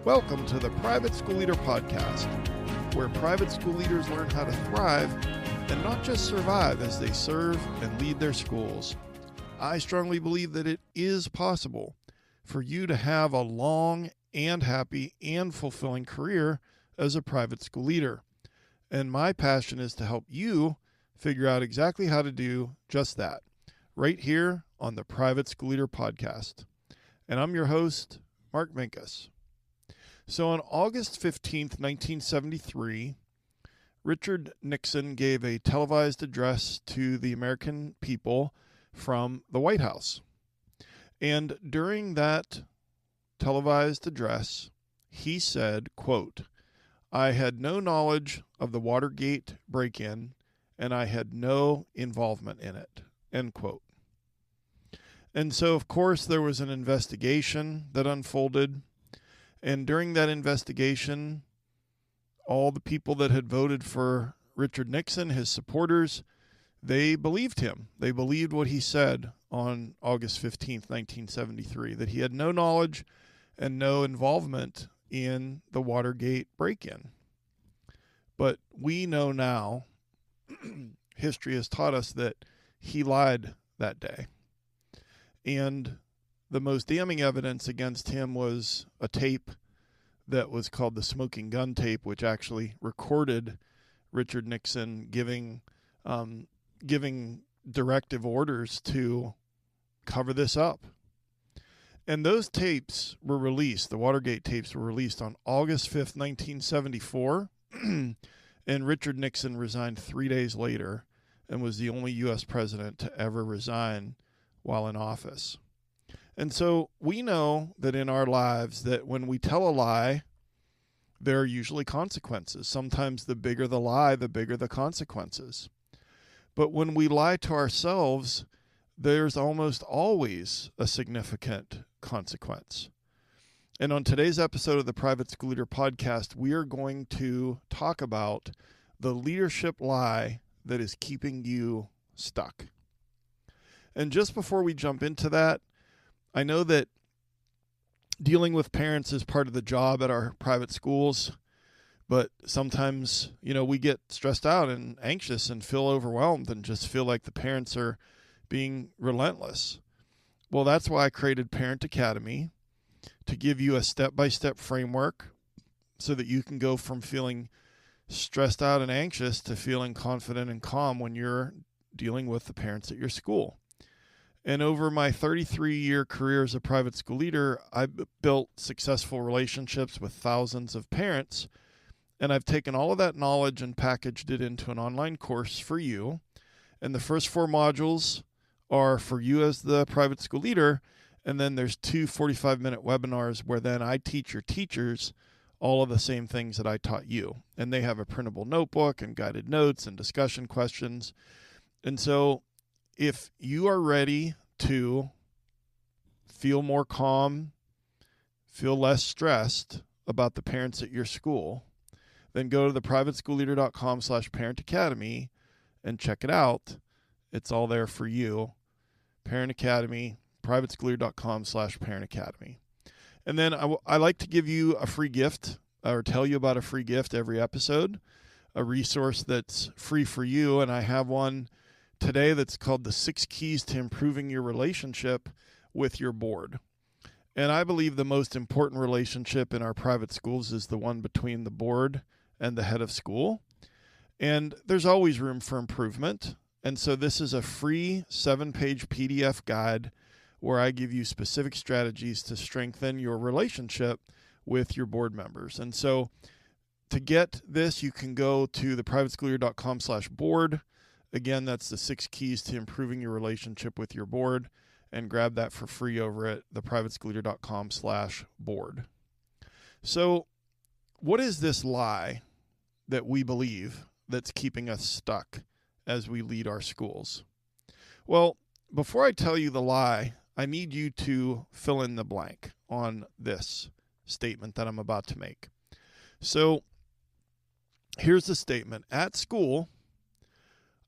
Welcome to the Private School Leader Podcast, where private school leaders learn how to thrive and not just survive as they serve and lead their schools. I strongly believe that it is possible for you to have a long and happy and fulfilling career as a private school leader. And my passion is to help you figure out exactly how to do just that, right here on the Private School Leader Podcast. And I'm your host, Mark Minkus. So on August 15th, 1973, Richard Nixon gave a televised address to the American people from the White House. And during that televised address, he said, quote, "I had no knowledge of the Watergate break-in, and I had no involvement in it," end quote. And so, of course, there was an investigation that unfolded. And during that investigation, all the people that had voted for Richard Nixon, his supporters, they believed him. They believed what he said on August 15th, 1973, that he had no knowledge and no involvement in the Watergate break-in. But we know now, history has taught us that he lied that day. And the most damning evidence against him was a tape that was called the smoking gun tape, which actually recorded Richard Nixon giving directive orders to cover this up. And those tapes were released, the Watergate tapes were released on August 5th, 1974, and Richard Nixon resigned 3 days later and was the only U.S. president to ever resign while in office. And so we know that in our lives that when we tell a lie, there are usually consequences. Sometimes the bigger the lie, the bigger the consequences. But when we lie to ourselves, there's almost always a significant consequence. And on today's episode of the Private School Leader Podcast, we are going to talk about the leadership lie that is keeping you stuck. And just before we jump into that, I know that dealing with parents is part of the job at our private schools, but sometimes, we get stressed out and anxious and feel overwhelmed and just feel like the parents are being relentless. Well, that's why I created Parent Academy, to give you a step-by-step framework so that you can go from feeling stressed out and anxious to feeling confident and calm when you're dealing with the parents at your school. And over my 33-year career as a private school leader, I've built successful relationships with thousands of parents, and I've taken all of that knowledge and packaged it into an online course for you. And the first 4 modules are for you as the private school leader, and then there's 2 45-minute webinars where then I teach your teachers all of the same things that I taught you. And they have a printable notebook and guided notes and discussion questions. And so if you are ready to feel more calm, feel less stressed about the parents at your school, then go to theprivateschoolleader.com/parentacademy and check it out. It's all there for you. Parent Academy, privateschoolleader.com/parentacademy. And then I like to give you a free gift, or tell you about a free gift every episode, a resource that's free for you. And I have one today that's called the 6 Keys to Improving Your Relationship with Your Board. And I believe the most important relationship in our private schools is the one between the board and the head of school. And there's always room for improvement. And so this is a free 7-page PDF guide where I give you specific strategies to strengthen your relationship with your board members. And so to get this, you can go to theprivateschoolleader.com/board. Again, that's the 6 keys to improving your relationship with your board, and grab that for free over at theprivateschoolleader.com/board. So what is this lie that we believe that's keeping us stuck as we lead our schools? Well, before I tell you the lie, I need you to fill in the blank on this statement that I'm about to make. So here's the statement. At school,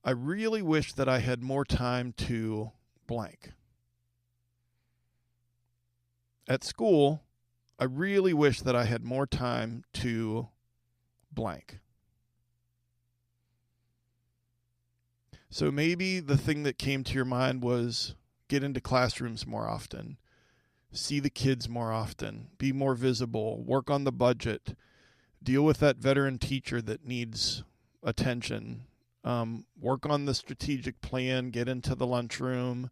I really wish that I had more time to blank. At school, I really wish that I had more time to blank. So maybe the thing that came to your mind was get into classrooms more often, see the kids more often, be more visible, work on the budget, deal with that veteran teacher that needs attention, work on the strategic plan, get into the lunchroom,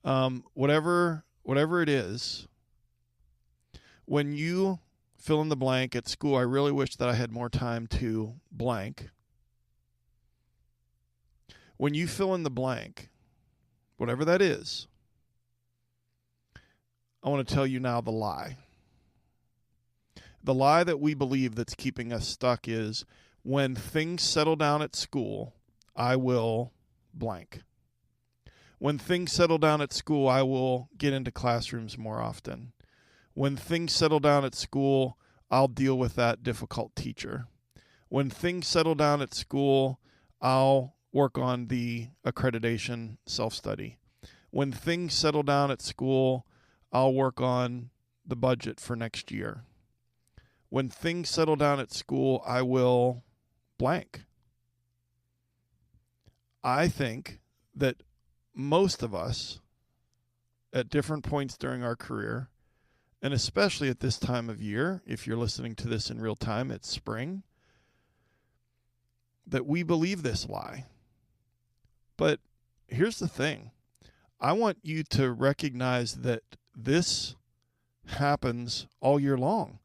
whatever it is. When you fill in the blank at school, I really wish that I had more time to blank. When you fill in the blank, whatever that is, I want to tell you now the lie. The lie that we believe that's keeping us stuck is when things settle down at school, I will blank. When things settle down at school, I will get into classrooms more often. When things settle down at school, I'll deal with that difficult teacher. When things settle down at school, I'll work on the accreditation self-study. When things settle down at school, I'll work on the budget for next year. When things settle down at school, I will blank. I think that most of us, at different points during our career, and especially at this time of year, if you're listening to this in real time, it's spring, that we believe this lie. But here's the thing. I want you to recognize that this happens all year long.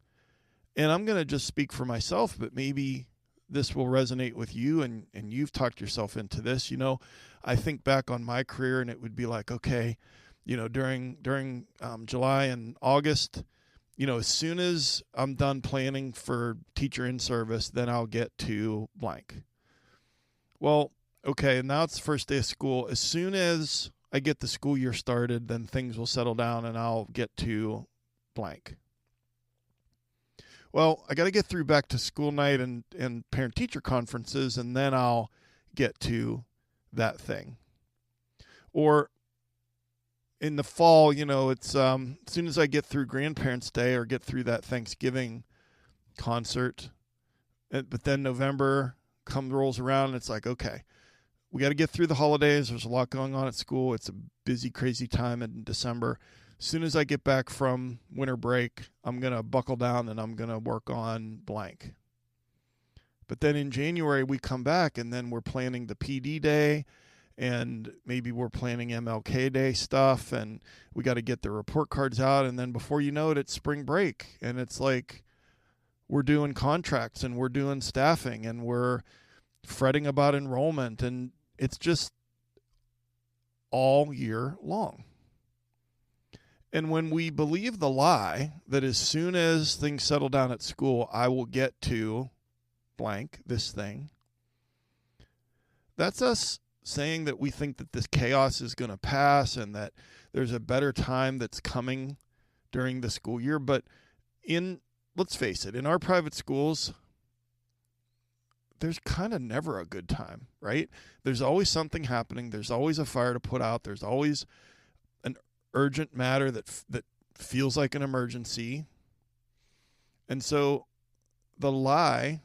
And I'm going to just speak for myself, but maybe this will resonate with you and you've talked yourself into this. You know, I think back on my career and it would be like, okay, you know, during July and August, you know, as soon as I'm done planning for teacher in service, then I'll get to blank. Well, okay, now it's the first day of school. As soon as I get the school year started, then things will settle down and I'll get to blank. Well, I got to get through back to school night and parent-teacher conferences, and then I'll get to that thing. Or in the fall, you know, it's as soon as I get through Grandparents' Day or get through that Thanksgiving concert, but then November rolls around and it's like, okay, we got to get through the holidays. There's a lot going on at school. It's a busy, crazy time in December. As soon as I get back from winter break, I'm going to buckle down and I'm going to work on blank. But then in January, we come back and then we're planning the PD day and maybe we're planning MLK Day stuff and we got to get the report cards out. And then before you know it, it's spring break. And it's like we're doing contracts and we're doing staffing and we're fretting about enrollment. And it's just all year long. And when we believe the lie that as soon as things settle down at school, I will get to blank, this thing, that's us saying that we think that this chaos is going to pass and that there's a better time that's coming during the school year. But let's face it, in our private schools, there's kind of never a good time, right? There's always something happening. There's always a fire to put out. There's always an urgent matter that feels like an emergency. And so the lie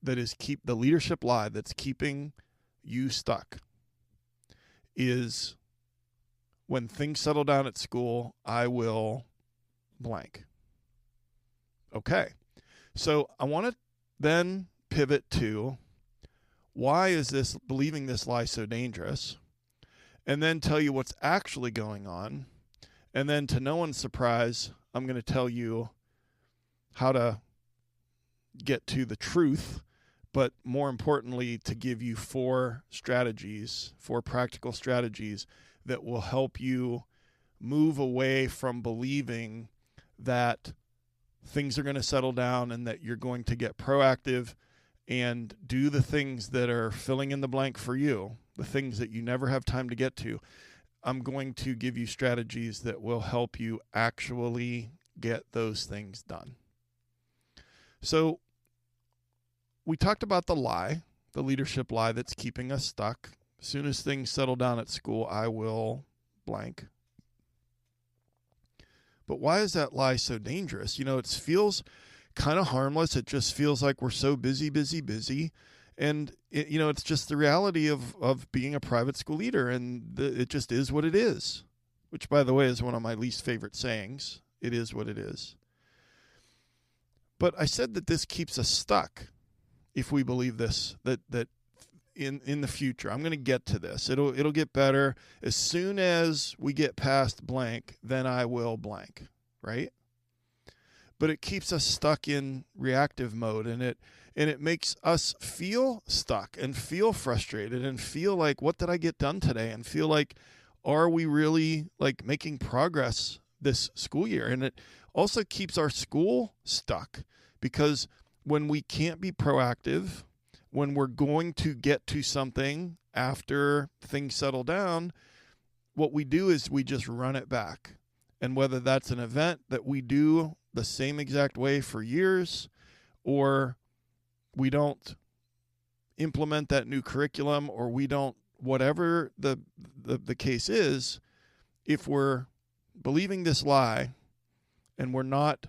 that is the leadership lie that's keeping you stuck is when things settle down at school, I will blank. Okay. So I want to then pivot to why is believing this lie so dangerous? And then tell you what's actually going on. And then to no one's surprise, I'm going to tell you how to get to the truth, but more importantly, to give you four practical strategies that will help you move away from believing that things are going to settle down and that you're going to get proactive and do the things that are filling in the blank for you, the things that you never have time to get to. I'm going to give you strategies that will help you actually get those things done. So we talked about the lie, the leadership lie that's keeping us stuck. As soon as things settle down at school, I will blank. But why is that lie so dangerous? It feels kind of harmless. It just feels like we're so busy, busy, busy. And, it's just the reality of being a private school leader. And it just is what it is, which, by the way, is one of my least favorite sayings. It is what it is. But I said that this keeps us stuck if we believe this, that in the future, I'm going to get to this. It'll get better. As soon as we get past blank, then I will blank, right? But it keeps us stuck in reactive mode, and it makes us feel stuck and feel frustrated and feel like, what did I get done today? And feel like, are we really like making progress this school year? And it also keeps our school stuck, because when we can't be proactive, when we're going to get to something after things settle down, what we do is we just run it back. And whether that's an event that we do the same exact way for years, or we don't implement that new curriculum, or we don't, whatever the case is, if we're believing this lie and we're not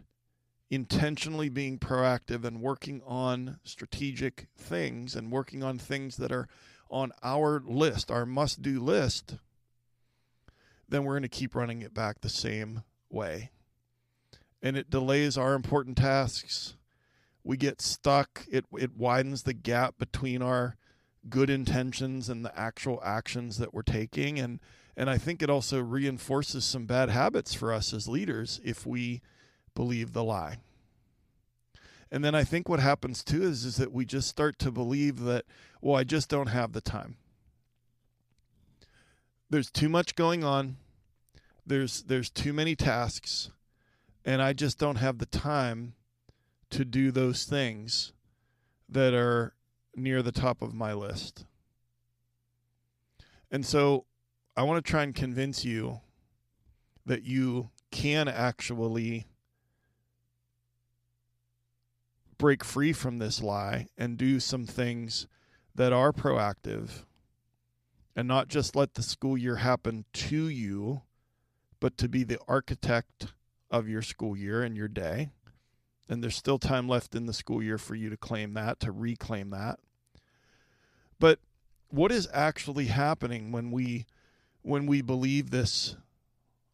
intentionally being proactive and working on strategic things and working on things that are on our list, our must-do list, then we're going to keep running it back the same way. And it delays our important tasks. We get stuck. It widens the gap between our good intentions and the actual actions that we're taking. And I think it also reinforces some bad habits for us as leaders if we believe the lie. And then I think what happens too is that we just start to believe that, well, I just don't have the time. There's too much going on. There's too many tasks, and I just don't have the time to do those things that are near the top of my list. And so I want to try and convince you that you can actually break free from this lie and do some things that are proactive, and not just let the school year happen to you, but to be the architect of your school year and your day. And there's still time left in the school year for you to claim that, to reclaim that. But what is actually happening when we believe this?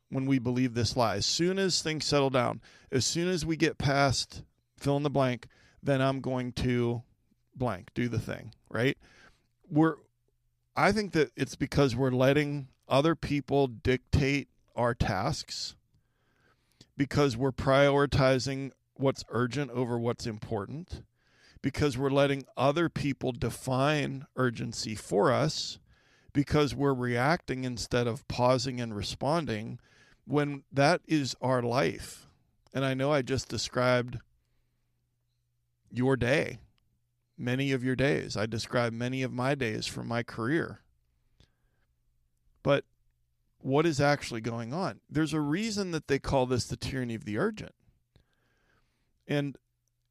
When we believe this lie, as soon as things settle down, as soon as we get past fill in the blank, then I'm going to blank, do the thing, right? I think that it's because we're letting other people dictate our tasks, because we're prioritizing what's urgent over what's important, because we're letting other people define urgency for us, because we're reacting instead of pausing and responding, when that is our life. And I know I just described your day, many of your days. I described many of my days from my career. But what is actually going on? There's a reason that they call this the tyranny of the urgent. And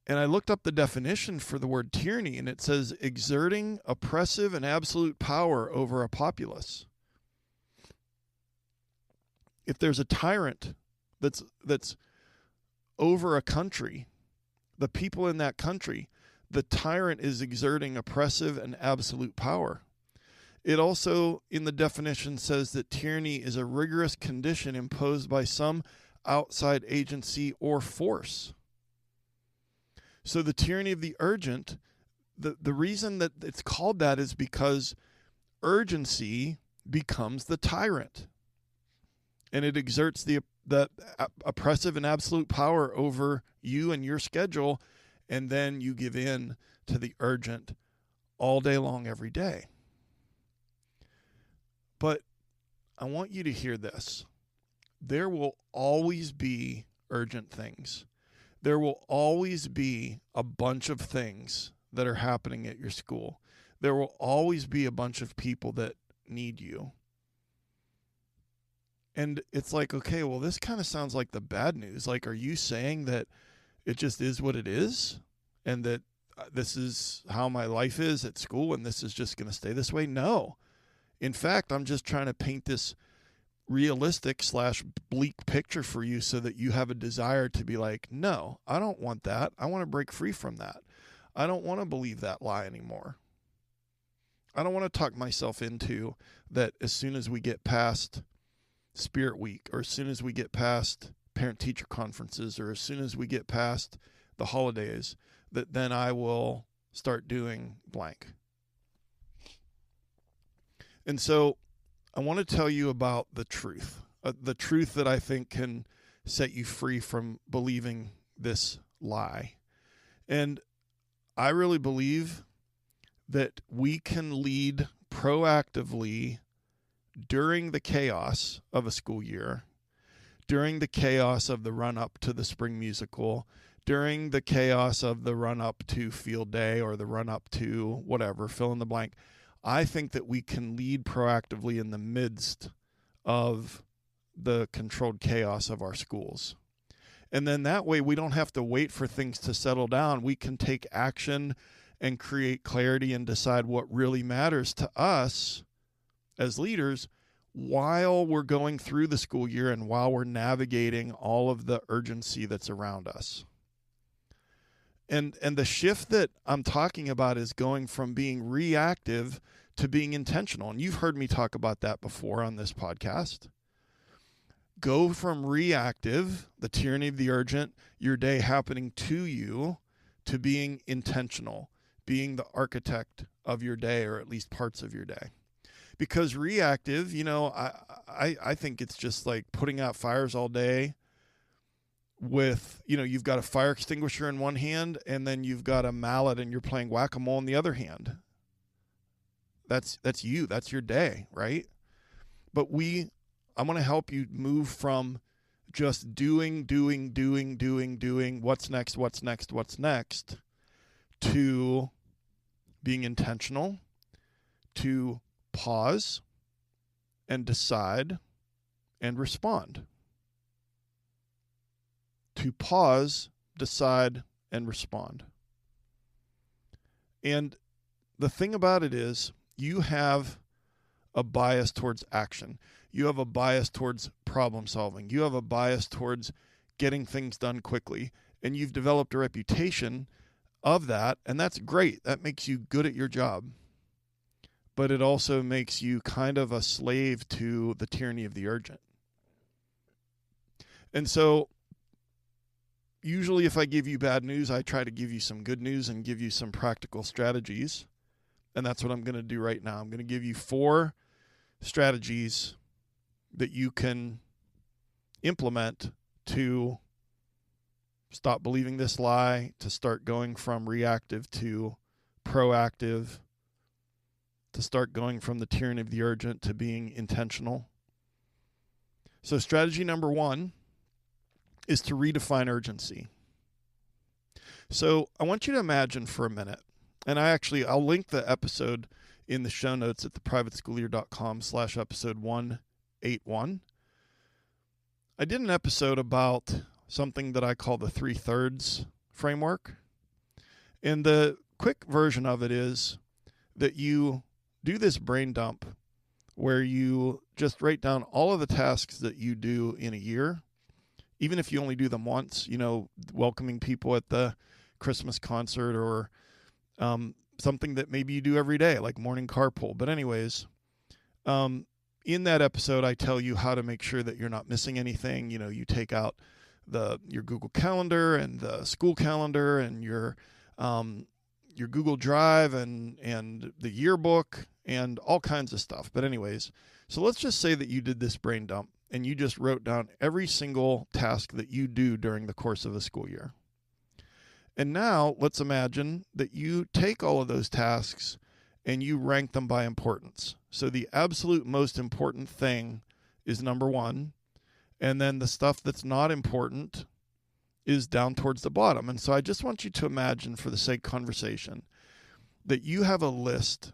I looked up the definition for the word tyranny, and it says exerting oppressive and absolute power over a populace. If there's a tyrant that's over a country, the people in that country, the tyrant is exerting oppressive and absolute power. It also, in the definition, says that tyranny is a rigorous condition imposed by some outside agency or force. So the tyranny of the urgent, the reason that it's called that is because urgency becomes the tyrant. And it exerts the oppressive and absolute power over you and your schedule, and then you give in to the urgent all day long, every day. But I want you to hear this. There will always be urgent things. There will always be a bunch of things that are happening at your school. There will always be a bunch of people that need you. And it's like, okay, well, this kind of sounds like the bad news. Like, are you saying that it just is what it is, and that this is how my life is at school, and this is just going to stay this way? No. In fact, I'm just trying to paint this realistic / bleak picture for you so that you have a desire to be like, no, I don't want that. I want to break free from that. I don't want to believe that lie anymore. I don't want to talk myself into that as soon as we get past Spirit Week, or as soon as we get past parent-teacher conferences, or as soon as we get past the holidays, that then I will start doing blank. And so I want to tell you about the truth that I think can set you free from believing this lie. And I really believe that we can lead proactively during the chaos of a school year, during the chaos of the run-up to the spring musical, during the chaos of the run-up to field day or the run-up to whatever, fill in the blank. I think that we can lead proactively in the midst of the controlled chaos of our schools. And then that way we don't have to wait for things to settle down. We can take action and create clarity and decide what really matters to us as leaders while we're going through the school year and while we're navigating all of the urgency that's around us. And the shift that I'm talking about is going from being reactive to being intentional. And you've heard me talk about that before on this podcast. Go from reactive, the tyranny of the urgent, your day happening to you, to being intentional, being the architect of your day, or at least parts of your day. Because reactive, I think it's just like putting out fires all day with, you've got a fire extinguisher in one hand and then you've got a mallet and you're playing whack-a-mole in the other hand. That's you. That's your day, right? But I'm going to help you move from just doing, what's next, to being intentional, to pause and decide and respond. To pause, decide, and respond. And the thing about it is, you have a bias towards action. You have a bias towards problem solving. You have a bias towards getting things done quickly. And you've developed a reputation of that, and that's great. That makes you good at your job. But it also makes you kind of a slave to the tyranny of the urgent. And so usually if I give you bad news, I try to give you some good news and give you some practical strategies. And that's what I'm going to do right now. I'm going to give you 4 strategies that you can implement to stop believing this lie, to start going from reactive to proactive, to start going from the tyranny of the urgent to being intentional. So strategy number 1 is to redefine urgency. So I want you to imagine for a minute, and I'll link the episode in the show notes at theprivateschoolleader.com/episode 181. I did an episode about something that I call the 3/3 framework. And the quick version of it is that you do this brain dump where you just write down all of the tasks that you do in a year, even if you only do them once, welcoming people at the Christmas concert, or something that maybe you do every day, like morning carpool. But anyways, in that episode, I tell you how to make sure that you're not missing anything. You take out your Google Calendar and the school calendar and your Google Drive and the yearbook and all kinds of stuff. But anyways, so let's just say that you did this brain dump and you just wrote down every single task that you do during the course of a school year. And now let's imagine that you take all of those tasks and you rank them by importance. So the absolute most important thing is number 1. And then the stuff that's not important is down towards the bottom. And so I just want you to imagine, for the sake of conversation, that you have a list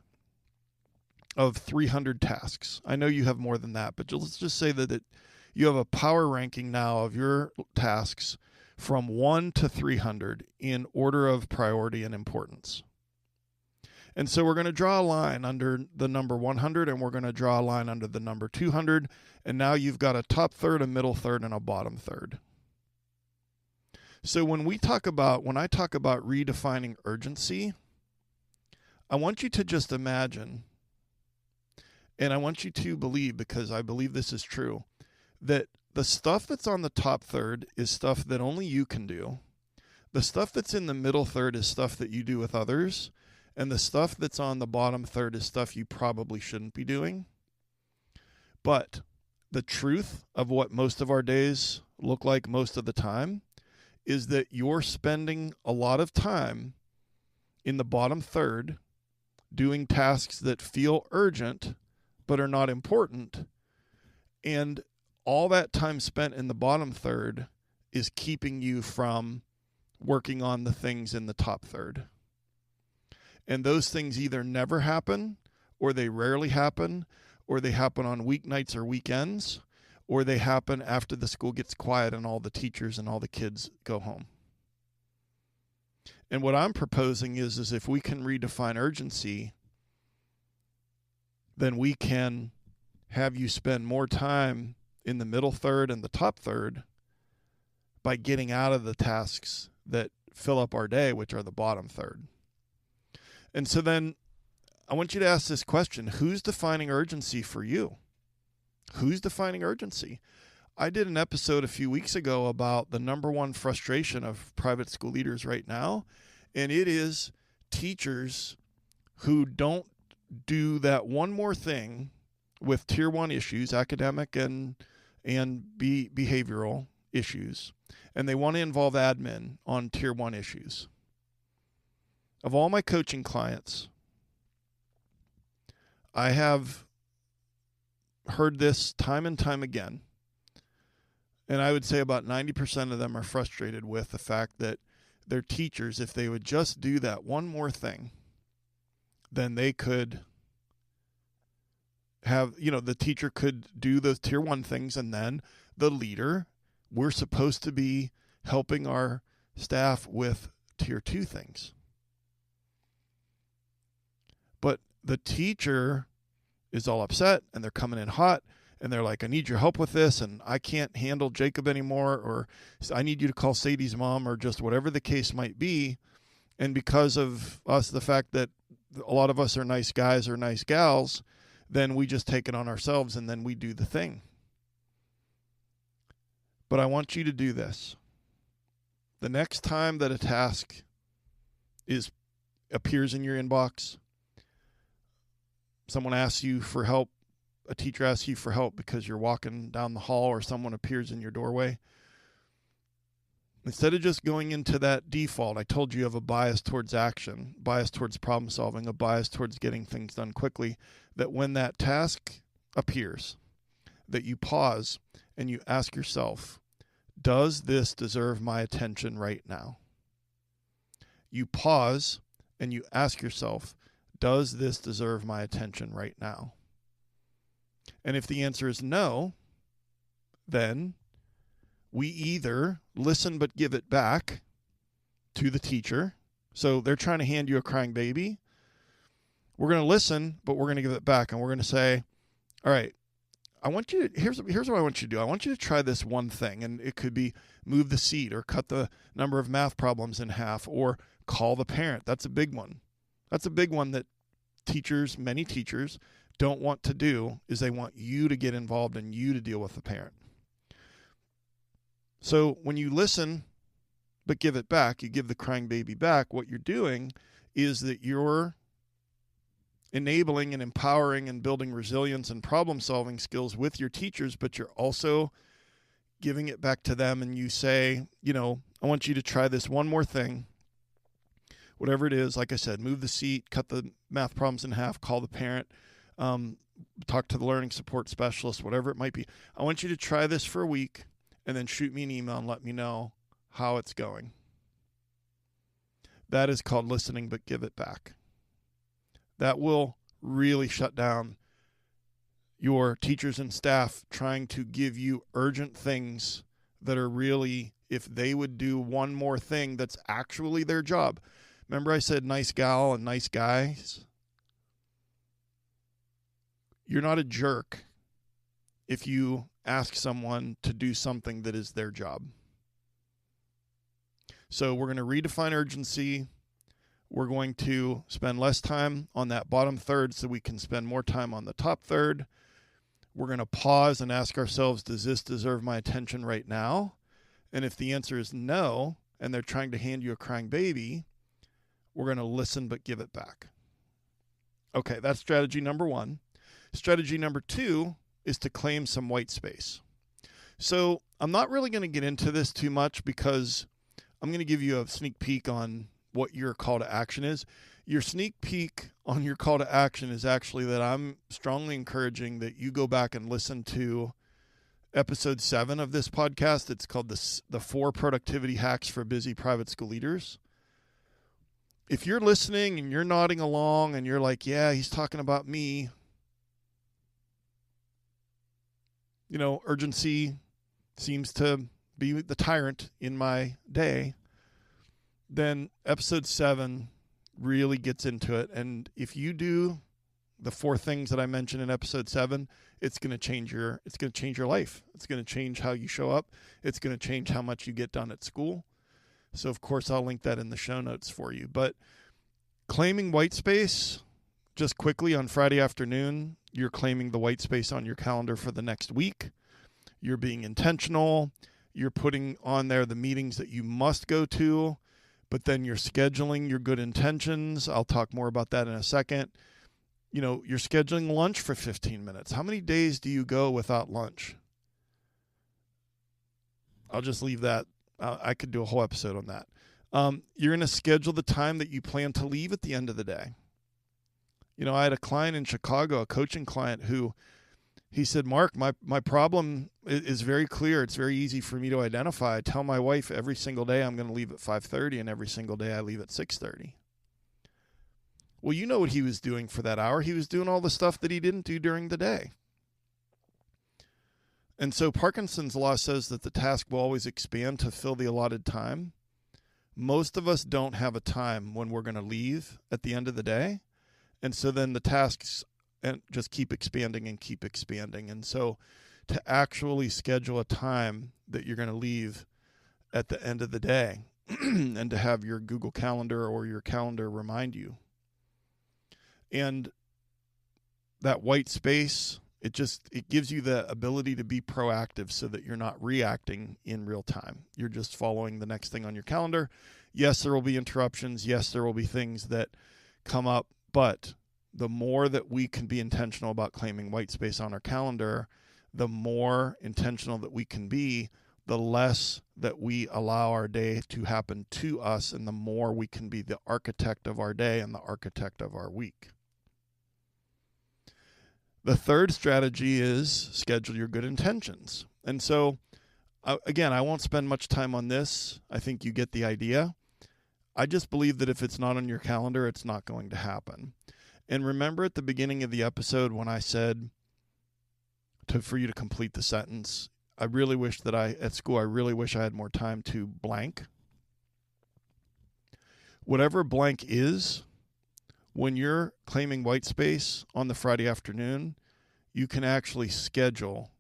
of 300 tasks. I know you have more than that, but let's just say that you have a power ranking now of your tasks from 1 to 300 in order of priority and importance. And so we're going to draw a line under the number 100, and we're going to draw a line under the number 200. And now you've got a top third, a middle third, and a bottom third. So when I talk about redefining urgency, I want you to just imagine, and I want you to believe, because I believe this is true, that the stuff that's on the top third is stuff that only you can do. The stuff that's in the middle third is stuff that you do with others. And the stuff that's on the bottom third is stuff you probably shouldn't be doing. But the truth of what most of our days look like most of the time is that you're spending a lot of time in the bottom third doing tasks that feel urgent but are not important. And all that time spent in the bottom third is keeping you from working on the things in the top third. And those things either never happen, or they rarely happen, or they happen on weeknights or weekends, or they happen after the school gets quiet and all the teachers and all the kids go home. And what I'm proposing is if we can redefine urgency, then we can have you spend more time in the middle third and the top third by getting out of the tasks that fill up our day, which are the bottom third. And so then I want you to ask this question: who's defining urgency for you? Who's defining urgency? I did an episode a few weeks ago about the number one frustration of private school leaders right now, and it is teachers who don't do that one more thing with tier 1 issues, academic and behavioral issues, and they want to involve admin on tier 1 issues. Of all my coaching clients, I have heard this time and time again, and I would say about 90% of them are frustrated with the fact that their teachers, if they would just do that one more thing, then they could have, the teacher could do those tier 1 things, and then the leader, we're supposed to be helping our staff with tier 2 things. But the teacher is all upset, and they're coming in hot, and they're like, I need your help with this, and I can't handle Jacob anymore, or I need you to call Sadie's mom, or just whatever the case might be. And because of the fact that a lot of us are nice guys or nice gals, then we just take it on ourselves, and then we do the thing. But I want you to do this. The next time that a task appears in your inbox, someone asks you for help, a teacher asks you for help because you're walking down the hall, or someone appears in your doorway, instead of just going into that default, I told you have a bias towards action, bias towards problem solving, a bias towards getting things done quickly, that when that task appears, that you pause and you ask yourself, does this deserve my attention right now? You pause and you ask yourself, does this deserve my attention right now? And if the answer is no, then we either listen but give it back to the teacher. So they're trying to hand you a crying baby. We're going to listen, but we're going to give it back. And we're going to say, all right, here's what I want you to do. I want you to try this one thing. And it could be move the seat, or cut the number of math problems in half, or call the parent. That's a big one. That's a big one that many teachers don't want to do, is they want you to get involved and you to deal with the parent. So when you listen but give it back, you give the crying baby back, what you're doing is that you're enabling and empowering and building resilience and problem-solving skills with your teachers, but you're also giving it back to them, and you say, I want you to try this one more thing. Whatever it is, like I said, move the seat, cut the math problems in half, call the parent, talk to the learning support specialist, whatever it might be. I want you to try this for a week, and then shoot me an email and let me know how it's going. That is called listening but give it back. That will really shut down your teachers and staff trying to give you urgent things that are really, if they would do one more thing that's actually their job. Remember I said nice gal and nice guys? You're not a jerk if you ask someone to do something that is their job. So we're going to redefine urgency. We're going to spend less time on that bottom third so we can spend more time on the top third. We're going to pause and ask ourselves, does this deserve my attention right now? And if the answer is no, and they're trying to hand you a crying baby, we're going to listen but give it back. Okay, that's strategy number 1. Strategy number 2 is to claim some white space. So I'm not really going to get into this too much because I'm going to give you a sneak peek on what your call to action is. Your sneak peek on your call to action is actually that I'm strongly encouraging that you go back and listen to episode 7 of this podcast. It's called the 4 Productivity Hacks for Busy Private School Leaders. If you're listening and you're nodding along and you're like, yeah, he's talking about me, urgency seems to be the tyrant in my day, then episode 7 really gets into it. And if you do the 4 things that I mentioned in episode 7, it's going to change your life. It's going to change how you show up. It's going to change how much you get done at school. So of course I'll link that in the show notes for you. But claiming white space, just quickly, on Friday afternoon, you're claiming the white space on your calendar for the next week. You're being intentional. You're putting on there the meetings that you must go to, but then you're scheduling your good intentions. I'll talk more about that in a second. You're scheduling lunch for 15 minutes. How many days do you go without lunch? I'll just leave that. I could do a whole episode on that. You're going to schedule the time that you plan to leave at the end of the day. I had a client in Chicago, a coaching client, who he said, Mark, my problem is very clear. It's very easy for me to identify. I tell my wife every single day I'm going to leave at 5:30, and every single day I leave at 6:30. Well, you know what he was doing for that hour. He was doing all the stuff that he didn't do during the day. And so Parkinson's law says that the task will always expand to fill the allotted time. Most of us don't have a time when we're going to leave at the end of the day. And so then the tasks just keep expanding and keep expanding. And so to actually schedule a time that you're going to leave at the end of the day and to have your Google Calendar or your calendar remind you. And that white space, it gives you the ability to be proactive so that you're not reacting in real time. You're just following the next thing on your calendar. Yes, there will be interruptions. Yes, there will be things that come up, but the more that we can be intentional about claiming white space on our calendar, the more intentional that we can be, the less that we allow our day to happen to us, and the more we can be the architect of our day and the architect of our week. The third strategy is schedule your good intentions. And so, again, I won't spend much time on this. I think you get the idea. I just believe that if it's not on your calendar, it's not going to happen. And remember at the beginning of the episode when I said for you to complete the sentence, I really wish that I had more time to blank. Whatever blank is, when you're claiming white space on the Friday afternoon, you can actually schedule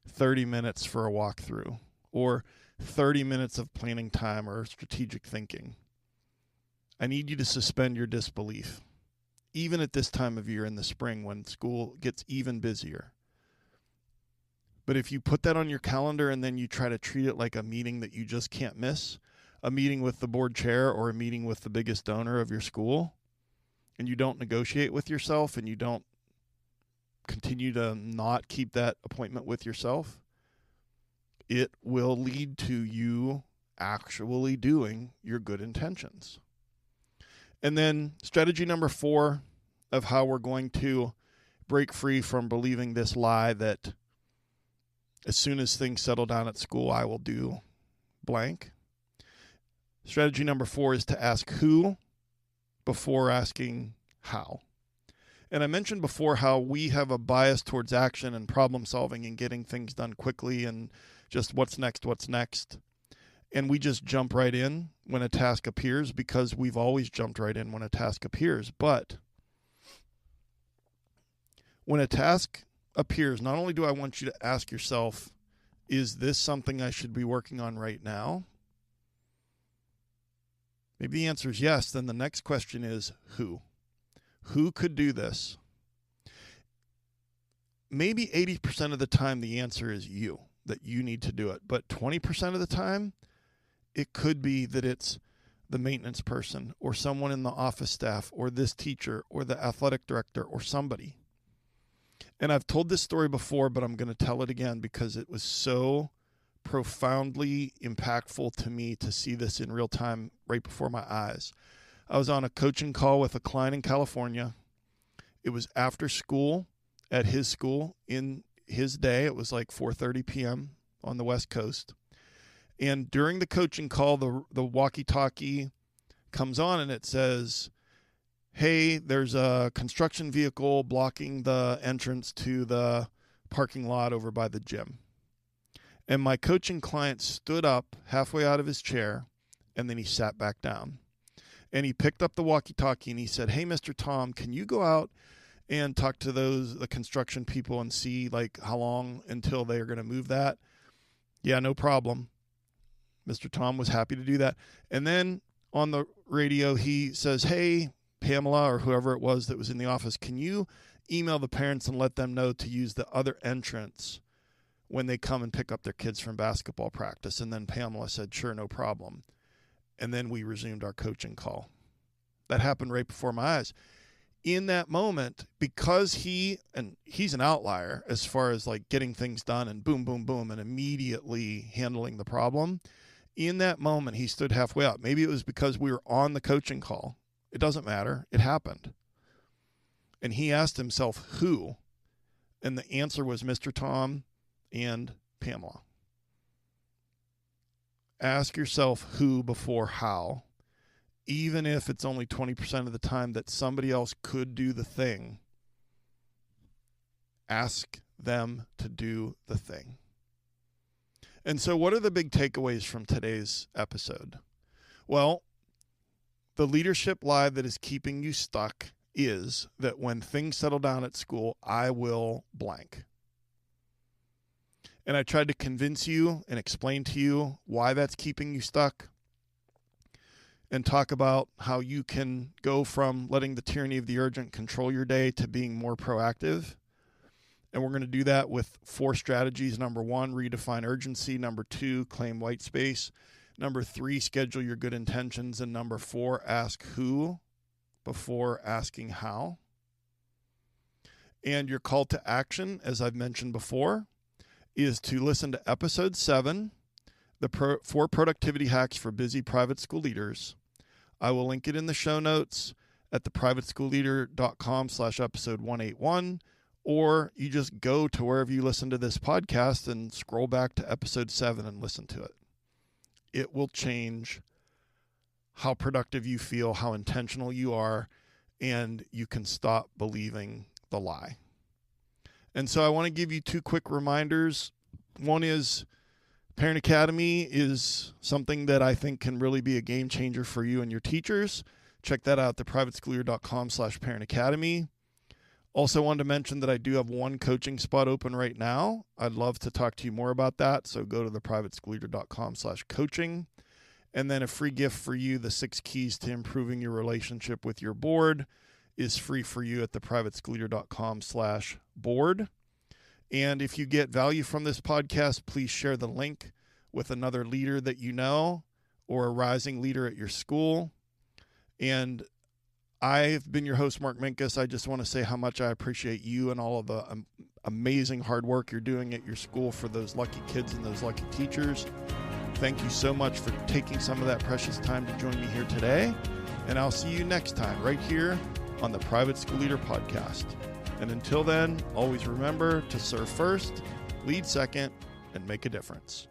30 minutes for a walkthrough or 30 minutes of planning time or strategic thinking. I need you to suspend your disbelief, even at this time of year in the spring when school gets even busier. But if you put that on your calendar and then you try to treat it like a meeting that you just can't miss, a meeting with the board chair or a meeting with the biggest donor of your school, and you don't negotiate with yourself and you don't continue to not keep that appointment with yourself, it will lead to you actually doing your good intentions. And then strategy number 4 of how we're going to break free from believing this lie that as soon as things settle down at school, I will do blank. Strategy number 4 is to ask who before asking how. And I mentioned before how we have a bias towards action and problem solving and getting things done quickly and just what's next. And we just jump right in when a task appears, because we've always jumped right in when a task appears. But when a task appears, not only do I want you to ask yourself, is this something I should be working on right now? Maybe the answer is yes. Then the next question is who? Who could do this? Maybe 80% of the time the answer is you, that you need to do it. But 20% of the time, it could be that it's the maintenance person or someone in the office staff or this teacher or the athletic director or somebody. And I've told this story before, but I'm going to tell it again because it was so profoundly impactful to me to see this in real time right before my eyes. I was on a coaching call with a client in California. It was after school at his school in his day. It was like 4:30 p.m. on the West Coast. And during the coaching call, the walkie-talkie comes on and it says, hey, there's a construction vehicle blocking the entrance to the parking lot over by the gym. And my coaching client stood up halfway out of his chair, and then he sat back down. And he picked up the walkie-talkie and he said, hey, Mr. Tom, can you go out and talk to the construction people and see like how long until they are going to move that? Yeah, no problem. Mr. Tom was happy to do that. And then on the radio, he says, hey, Pamela, or whoever it was that was in the office, can you email the parents and let them know to use the other entrance when they come and pick up their kids from basketball practice? And then Pamela said, sure, no problem. And then we resumed our coaching call. That happened right before my eyes. In that moment, because he's an outlier as far as like getting things done and boom, boom, boom, and immediately handling the problem. In that moment, he stood halfway up. Maybe it was because we were on the coaching call. It doesn't matter. It happened. And he asked himself, who? And the answer was Mr. Tom and Pamela. Ask yourself who before how. Even if it's only 20% of the time that somebody else could do the thing, ask them to do the thing. And so what are the big takeaways from today's episode? Well, the leadership lie that is keeping you stuck is that when things settle down at school, I will blank. And I tried to convince you and explain to you why that's keeping you stuck, and talk about how you can go from letting the tyranny of the urgent control your day to being more proactive. And we're going to do that with 4 strategies. Number 1, redefine urgency. Number 2, claim white space. Number 3, schedule your good intentions. And number 4, ask who before asking how. And your call to action, as I've mentioned before, is to listen to episode 7, the 4 productivity hacks for busy private school leaders. I will link it in the show notes at theprivateschoolleader.com/episode 181, or you just go to wherever you listen to this podcast and scroll back to episode 7 and listen to it. It will change how productive you feel, how intentional you are, and you can stop believing the lie. And so I want to give you 2 quick reminders. One is Parent Academy is something that I think can really be a game changer for you and your teachers. Check that out, theprivateschoolleader.com/Parent Academy. Also wanted to mention that I do have 1 coaching spot open right now. I'd love to talk to you more about that. So go to theprivateschoolleader.com/coaching. And then a free gift for you, the 6 keys to improving your relationship with your board, is free for you at theprivateschoolleader.com/board. And if you get value from this podcast, please share the link with another leader that you know or a rising leader at your school. And I've been your host, Mark Minkus. I just want to say how much I appreciate you and all of the amazing hard work you're doing at your school for those lucky kids and those lucky teachers. Thank you so much for taking some of that precious time to join me here today. And I'll see you next time right here on the Private School Leader Podcast. And until then, always remember to serve first, lead second, and make a difference.